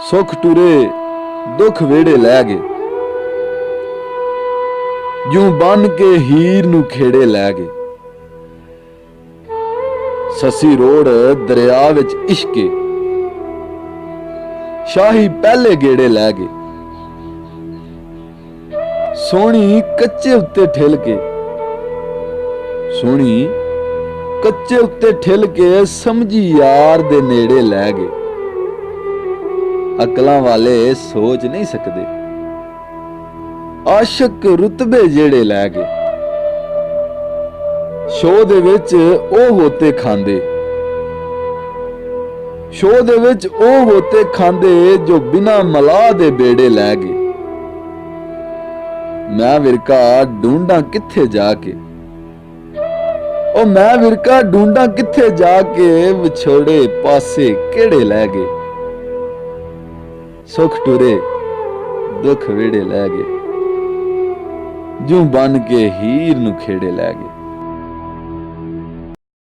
ਸੁਖ ਟੁਰੇ ਦੁੱਖ ਵੇੜੇ ਲੈ ਗਏ, ਜੂੰ ਬੰਨ ਕੇ ਹੀਰ ਨੂੰ ਖੇੜੇ ਲੈ ਗਏ। ਸੱਸੀ ਰੋੜ ਦਰਿਆ ਵਿੱਚ ਇਸ਼ਕੇ, ਸ਼ਾਹੀ ਪਹਿਲੇ ਗੇੜੇ ਲੈ ਗਏ। ਸੋਹਣੀ ਕੱਚੇ ਉੱਤੇ ਠਿਲ ਕੇ, ਸੋਹਣੀ ਕੱਚੇ ਉੱਤੇ ਠਿਲ ਕੇ ਸਮਝੀ ਯਾਰ ਦੇ ਨੇੜੇ ਲੈ ਗਏ। ਅਕਲਾਂ ਵਾਲੇ ਸੋਚ ਨਹੀਂ ਸਕਦੇ, ਆਸ਼ਕ ਰੁਤਬੇ ਜਿਹੜੇ ਲੈ ਗਏ। ਸ਼ੋਅ ਦੇ ਵਿੱਚ ਉਹ ਹੋਤੇ ਖਾਂਦੇ, ਸ਼ੋਅ ਦੇ ਵਿੱਚ ਉਹ ਹੋਤੇ ਖਾਂਦੇ ਜੋ ਬਿਨਾਂ ਮਲਾਹ ਦੇ ਬੇੜੇ ਲੈ ਗਏ। ਮੈਂ ਵਿਰਕਾ ਢੂੰਡਾਂ ਕਿੱਥੇ ਜਾ ਕੇ, ਉਹ ਮੈਂ ਵਿਰਕਾ ਢੂੰਡਾਂ ਕਿੱਥੇ ਜਾ ਕੇ, ਵਿਛੋੜੇ ਪਾਸੇ ਕਿਹੜੇ ਲੈ ਗਏ। ਸੁਖ ਟੁਰੇ ਦੁੱਖ ਵੇੜੇ ਲੈ ਗਏ, ਜੂੰ ਬਨ ਕੇ ਹੀਰ ਨੂੰ ਖੇੜੇ ਲੈ ਗਏ।